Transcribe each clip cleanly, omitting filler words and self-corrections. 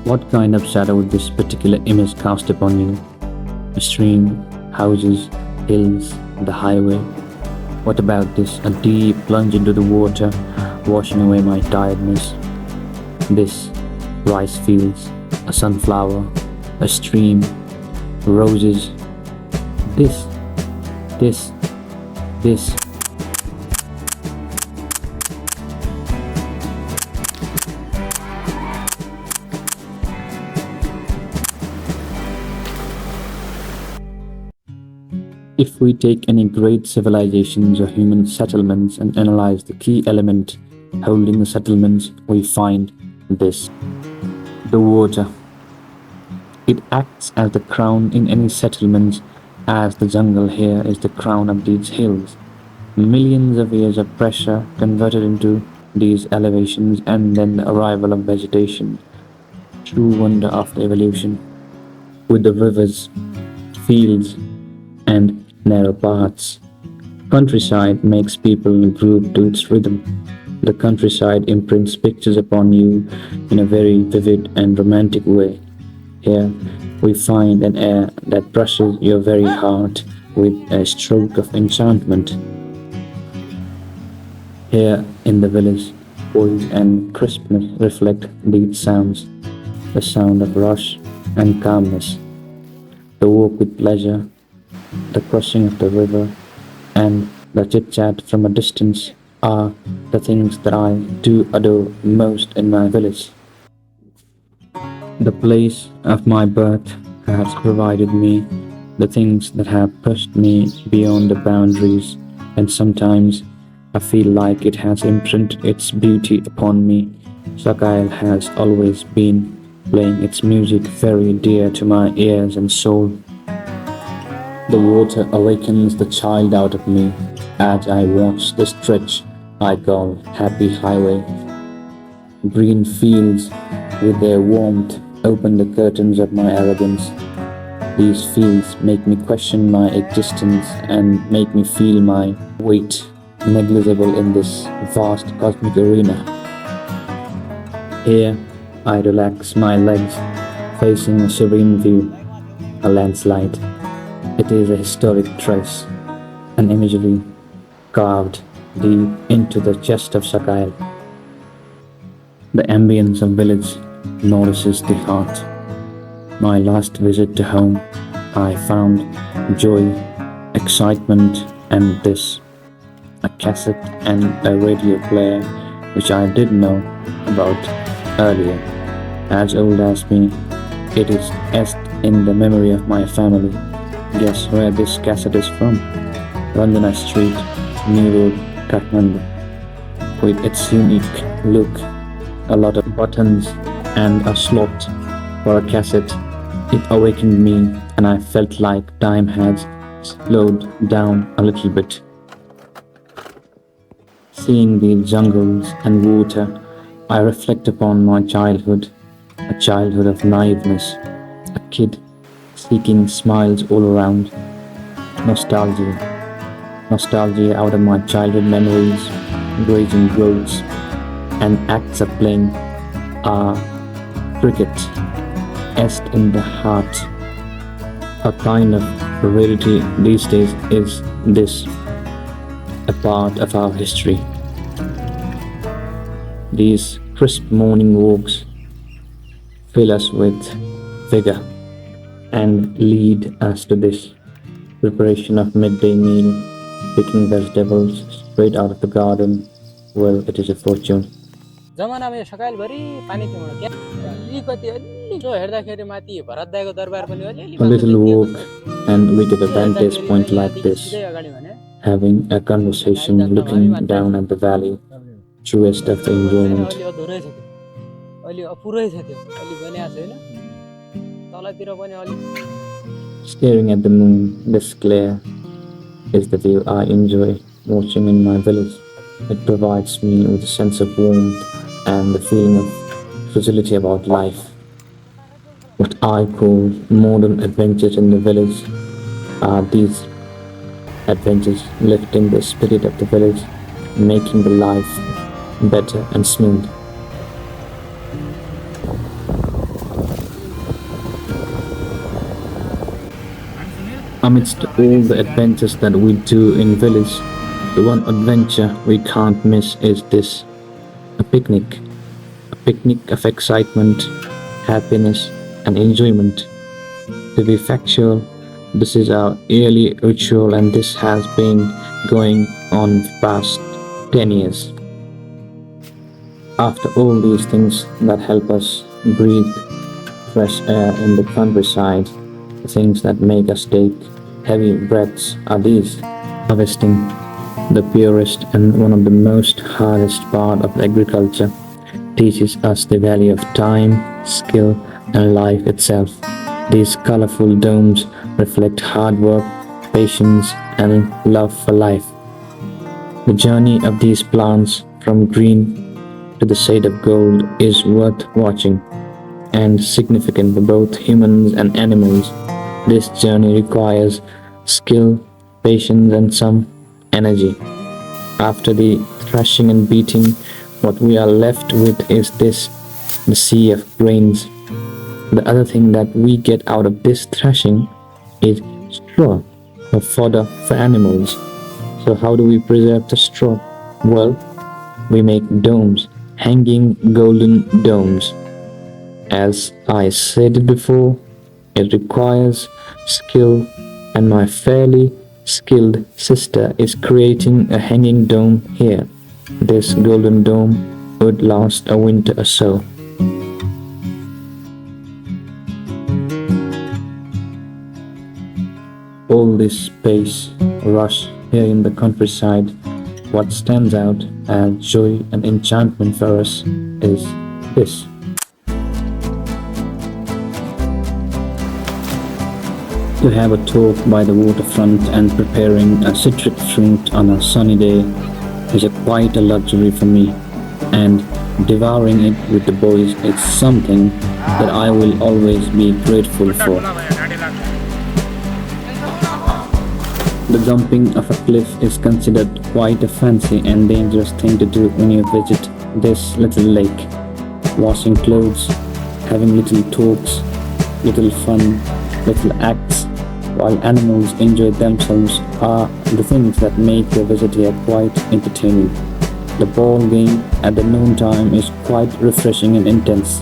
What kind of shadow would this particular image cast upon you? A stream, houses, hills, the highway. What about this? A deep plunge into the water, washing away my tiredness. This, rice fields, a sunflower, a stream, roses. This, this, this. If we take any great civilizations or human settlements and analyze the key element holding the settlements, we find this: the water. It acts as the crown in any settlements, as the jungle here is the crown of these hills. Millions of years of pressure converted into these elevations, and then the arrival of vegetation. True wonder of the evolution. With the rivers, fields, and narrow paths. Countryside makes people group to its rhythm. The countryside imprints pictures upon you in a very vivid and romantic way. Here we find an air that brushes your very heart with a stroke of enchantment. Here in the village, poise and crispness reflect these sounds, the sound of rush and calmness, the walk with pleasure, the crossing of the river, and the chit-chat from a distance are the things that I do adore most in my village. The place of my birth has provided me the things that have pushed me beyond the boundaries, and sometimes I feel like it has imprinted its beauty upon me. Sakayal has always been playing its music very dear to my ears and soul. The water awakens the child out of me as I watch the stretch I call Happy Highway. Green fields with their warmth open the curtains of my arrogance. These fields make me question my existence and make me feel my weight negligible in this vast cosmic arena. Here I relax my legs, facing a serene view, a landslide. It is a historic trace, an imagery carved deep into the chest of Sakayal. The ambience of village nourishes the heart. My last visit to home, I found joy, excitement, and this: a cassette and a radio player, which I didn't know about earlier. As old as me, it is etched in the memory of my family. Guess where this cassette is from? Vandana Street, New Road, Kathmandu. With its unique look, a lot of buttons, and a slot for a cassette, it awakened me, and I felt like time had slowed down a little bit. Seeing the jungles and water, I reflect upon my childhood, a childhood of naiveness, a kid seeking smiles all around. Nostalgia. Nostalgia out of my childhood memories, grazing roads, and acts of playing cricket, etched in the heart. A kind of rarity these days is this, a part of our history. These crisp morning walks fill us with vigor and lead us to this preparation of midday meal, picking vegetables straight out of the garden. Well, it is a fortune. जमानामा यो सकालभरि पानी थियो क्या अलिकति अलि जो हेर्दाखेरि माथि भरत दाइको दरबार पनि अलिअलि A little walk and we get a vantage point like this, having a conversation looking down at the valley, truest of the enjoyment. अलि अधुरै छ त्यो अलि अपुरै छ त्यो अलि बनिएको छैन तलतिर पनि अलि Staring at the moon, this glare is the view I enjoy watching in my village. It provides me with a sense of warmth and the feeling of fragility about life. What I call modern adventures in the village are these adventures lifting the spirit of the village, making the life better and smooth. Amidst all the adventures that we do in village, the one adventure we can't miss is this, a picnic. A picnic of excitement, happiness, and enjoyment. To be factual, this is our yearly ritual and this has been going on for past 10 years. After all these things that help us breathe fresh air in the countryside, the things that make us take heavy breaths are these. Harvesting, the purest and one of the most hardest part of agriculture, teaches us the value of time, skill, and life itself. These colorful domes reflect hard work, patience, and love for life. The journey of these plants from green to the shade of gold is worth watching and significant for both humans and animals. This journey requires skill, patience, and some energy. After the thrashing and beating, what we are left with is this, the sea of grains. The other thing that we get out of this thrashing is straw, or fodder for animals. So, how do we preserve the straw? Well, we make domes, hanging golden domes. As I said it before, it requires skill, and my fairly skilled sister is creating a hanging dome here. This golden dome would last a winter or so. All this space, rush here in the countryside, what stands out as joy and enchantment for us is this. To have a talk by the waterfront and preparing a citric fruit on a sunny day is quite a luxury for me, and devouring it with the boys is something that I will always be grateful for. The jumping of a cliff is considered quite a fancy and dangerous thing to do when you visit this little lake. Washing clothes, having little talks, little fun, little acts, while animals enjoy themselves are the things that make the visit here quite entertaining. The ball game at the noon time is quite refreshing and intense.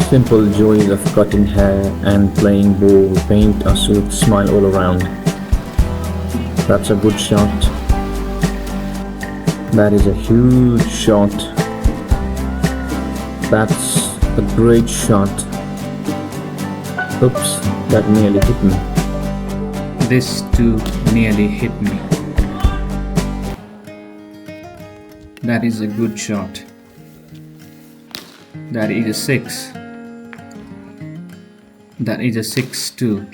Simple joys of cutting hair and playing ball paint a sweet smile all around. That's a good shot. That is a huge shot. That's a great shot. Oops, that nearly hit me. This too nearly hit me. That is a good shot. That is a 6. That is a 6 too.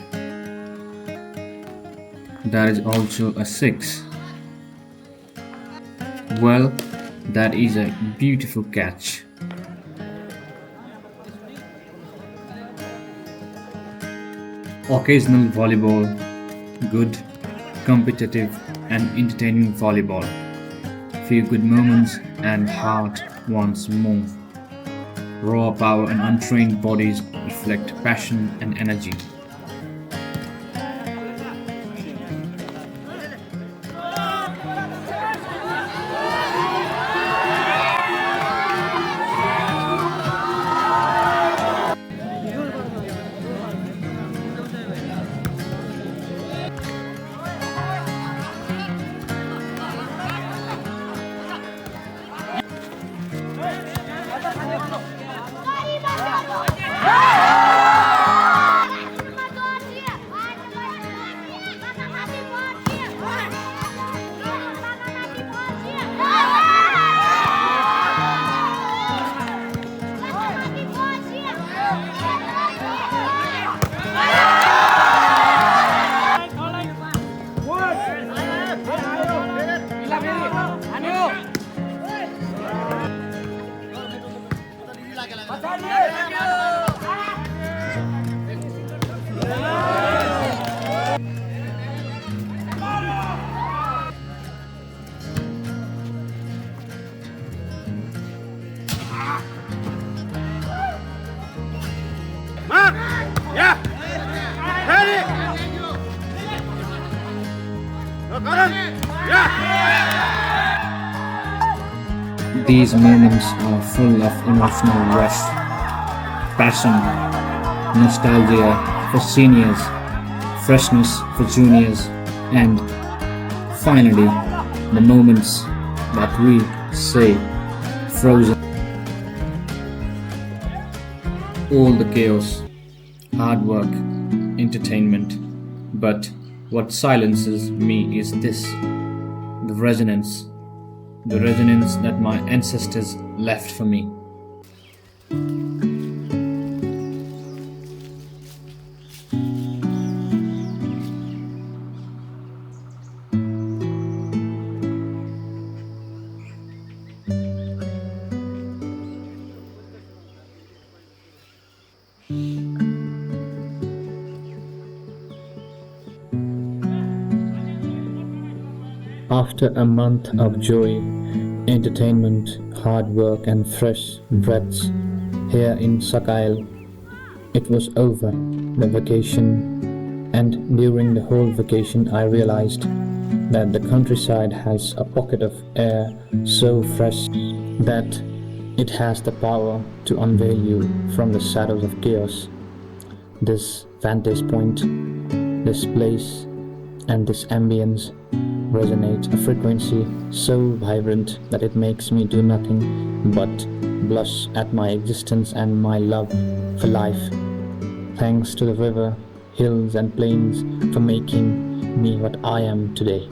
That is also a 6. Well, that is a beautiful catch. Occasional volleyball, good, competitive and entertaining volleyball. Few good moments and heart wants more. Raw power and untrained bodies reflect passion and energy. These moments are full of emotional rush, passion, nostalgia for seniors, freshness for juniors, and finally, the moments that we say frozen. All the chaos, hard work, entertainment. But what silences me is this, the resonance, the resonance that my ancestors left for me. After a month of joy, entertainment, hard work, and fresh breaths here in Sakayal, it was over, the vacation, and during the whole vacation, I realized that the countryside has a pocket of air so fresh that it has the power to unveil you from the shadows of chaos. This vantage point, this place, and this ambience resonate a frequency so vibrant that it makes me do nothing but blush at my existence and my love for life. Thanks to the river, hills, and plains for making me what I am today.